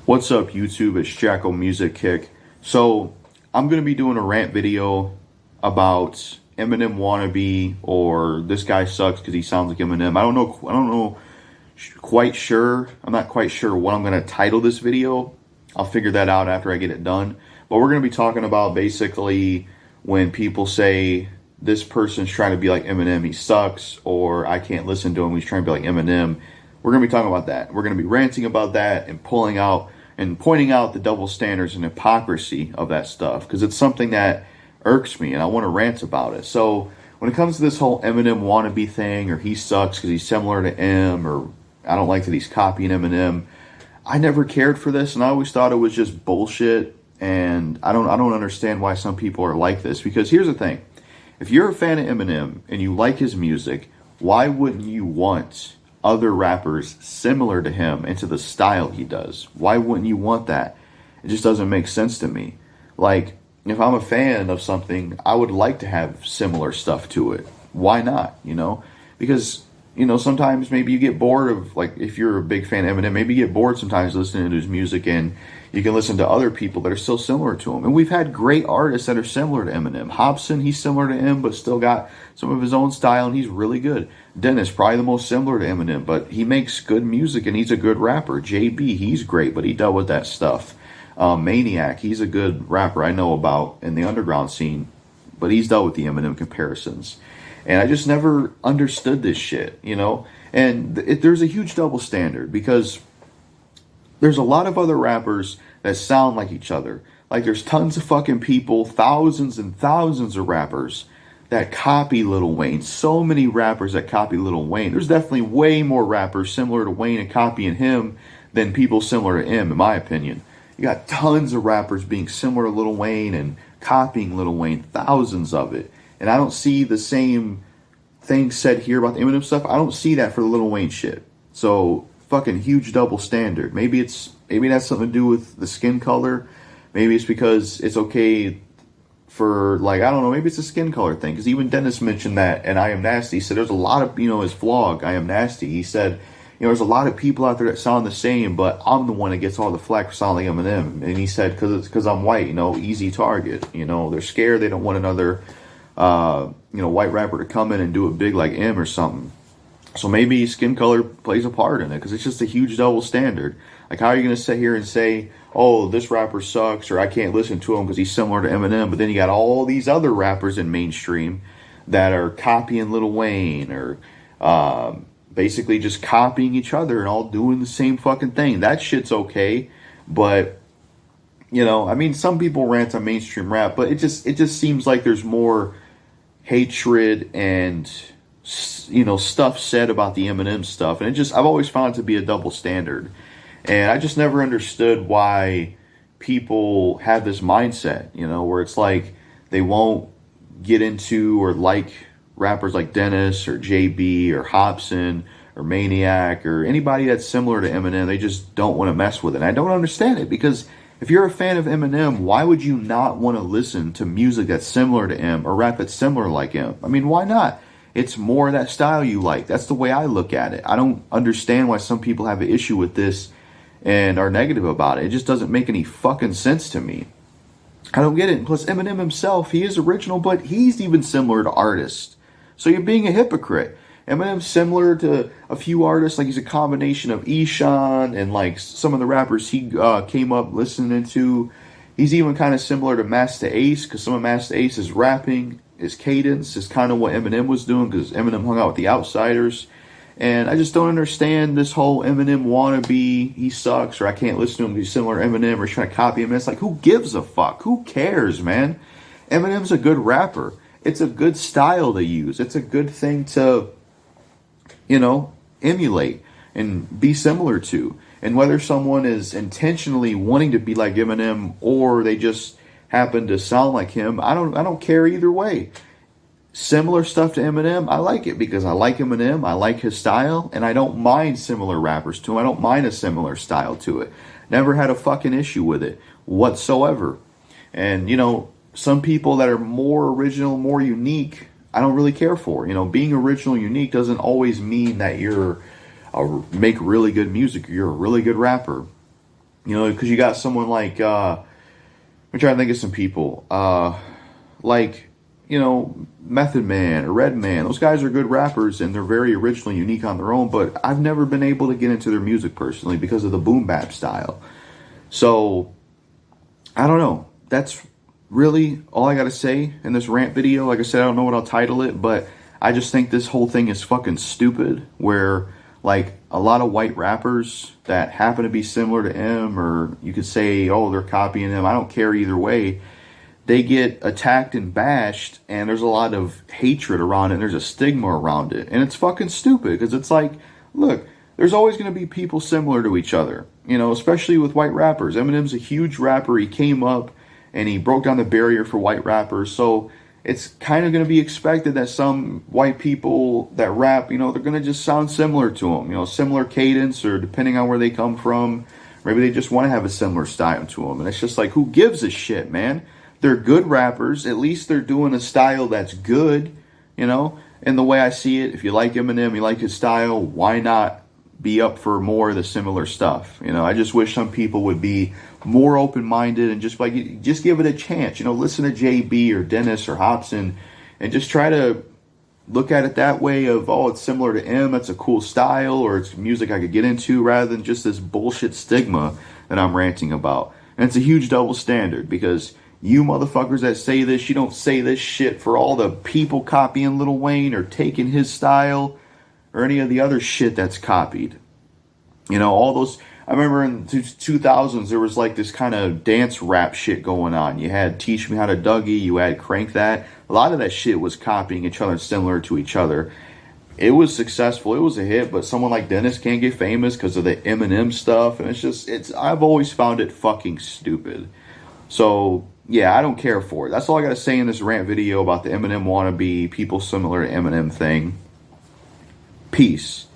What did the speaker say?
What's up, YouTube? It's Jackal Music Kick. So I'm gonna be doing a rant video about Eminem Wannabe, or this guy sucks because he sounds like Eminem. I don't know quite sure. I'm not quite sure what I'm gonna title this video. I'll figure that out after I get it done. But we're gonna be talking about basically when people say this person's trying to be like Eminem, he sucks, or I can't listen to him, he's trying to be like Eminem. We're gonna be talking about that. We're gonna be ranting about that and pointing out the double standards and hypocrisy of that stuff, because it's something that irks me and I want to rant about it. So when it comes to this whole Eminem wannabe thing, or he sucks because he's similar to M, or I don't like that he's copying Eminem, I never cared for this, and I always thought it was just bullshit. And I don't understand why some people are like this, because here's the thing: if you're a fan of Eminem and you like his music, why wouldn't you want other rappers similar to him and to the style he does? Why wouldn't you want that? It just doesn't make sense to me. Like, if I'm a fan of something, I would like to have similar stuff to it. Why not? Because sometimes maybe you get bored of, like, if you're a big fan of Eminem, maybe you get bored sometimes listening to his music, and you can listen to other people that are still similar to him. And we've had great artists that are similar to Eminem. Hobson, he's similar to him, but still got some of his own style, and he's really good. Dennis, probably the most similar to Eminem, but he makes good music, and he's a good rapper. JB, he's great, but he dealt with that stuff. Maniac, he's a good rapper I know about in the underground scene, but he's dealt with the Eminem comparisons. And I just never understood this shit, And there's a huge double standard, because there's a lot of other rappers that sound like each other. Like, there's tons of fucking people, thousands and thousands of rappers that copy Lil Wayne. So many rappers that copy Lil Wayne. There's definitely way more rappers similar to Wayne and copying him than people similar to him, in my opinion. You got tons of rappers being similar to Lil Wayne and copying Lil Wayne, thousands of it. And I don't see the same thing said here about the Eminem stuff. I don't see that for the Lil Wayne shit. So, fucking huge double standard. Maybe it has something to do with the skin color. Maybe it's because it's okay for, like, I don't know, maybe it's a skin color thing. Because even Dennis mentioned that, and I Am Nasty. He said there's a lot of, his vlog, I Am Nasty. He said, there's a lot of people out there that sound the same, but I'm the one that gets all the flack for sounding like Eminem. And he said, because I'm white, easy target. They're scared. They don't want another, white rapper to come in and do it big like M or something. So maybe skin color plays a part in it, because it's just a huge double standard. Like, how are you going to sit here and say, oh, this rapper sucks, or I can't listen to him because he's similar to Eminem, but then you got all these other rappers in mainstream that are copying Lil Wayne, or basically just copying each other and all doing the same fucking thing. That shit's okay, but some people rant on mainstream rap, but it just seems like there's more hatred and stuff said about the Eminem stuff, and I've always found it to be a double standard, and I just never understood why people have this mindset, where it's like they won't get into or like rappers like Dennis or JB or Hobson or Maniac or anybody that's similar to Eminem. They just don't want to mess with it. And I don't understand it, because if you're a fan of Eminem, why would you not want to listen to music that's similar to him, or rap that's similar like him? I mean, why not? It's more that style you like. That's the way I look at it. I don't understand why some people have an issue with this and are negative about it. It just doesn't make any fucking sense to me. I don't get it. And plus, Eminem himself, he is original, but he's even similar to artists. So you're being a hypocrite. Eminem's similar to a few artists, like he's a combination of Eshawn and like some of the rappers he came up listening to. He's even kind of similar to Master Ace, because some of Master Ace's rapping, his cadence is kind of what Eminem was doing, because Eminem hung out with the Outsiders. And I just don't understand this whole Eminem wannabe, he sucks, or I can't listen to him because he's similar to Eminem, or he's trying to copy him. And it's like, who gives a fuck? Who cares, man? Eminem's a good rapper. It's a good style to use. It's a good thing to, emulate and be similar to. And whether someone is intentionally wanting to be like Eminem, or they just happen to sound like him, I don't care either way. Similar stuff to Eminem, I like it because I like Eminem, I like his style, and I don't mind similar rappers to him. I don't mind a similar style to it. Never had a fucking issue with it whatsoever. And, some people that are more original, more unique, I don't really care for. Being original, unique doesn't always mean that you're make really good music, or you're a really good rapper. You know, because you got someone like, I'm trying to think of some people, like, you know, Method Man or Redman. Those guys are good rappers and they're very original and unique on their own, but I've never been able to get into their music personally because of the boom bap style. So, I don't know. That's really all I got to say in this rant video. Like I said, I don't know what I'll title it, but I just think this whole thing is fucking stupid, where like a lot of white rappers that happen to be similar to him, or you could say, oh, they're copying him. I don't care either way. They get attacked and bashed, and there's a lot of hatred around it, and there's a stigma around it. And it's fucking stupid, because it's like, look, there's always going to be people similar to each other, you know, especially with white rappers. Eminem's a huge rapper. He came up, and he broke down the barrier for white rappers. So it's kind of going to be expected that some white people that rap, you know, they're going to just sound similar to him, you know, similar cadence, or depending on where they come from, maybe they just want to have a similar style to him. And it's just like, who gives a shit, man? They're good rappers. At least they're doing a style that's good, you know? And the way I see it, if you like Eminem, you like his style, why not be up for more of the similar stuff? You know, I just wish some people would be more open-minded and just like, just give it a chance. You know, listen to JB or Dennis or Hobson and just try to look at it that way of, oh, it's similar to him, that's a cool style, or it's music I could get into, rather than just this bullshit stigma that I'm ranting about. And it's a huge double standard, because you motherfuckers that say this, you don't say this shit for all the people copying Lil Wayne or taking his style or any of the other shit that's copied. You know, all those, I remember in the 2000s, there was like this kind of dance rap shit going on. You had Teach Me How to Dougie, you had Crank That. A lot of that shit was copying each other, similar to each other. It was successful, it was a hit, but someone like Dennis can't get famous because of the Eminem stuff. And I've always found it fucking stupid. So, yeah, I don't care for it. That's all I got to say in this rant video about the Eminem wannabe, people similar to Eminem thing. Peace.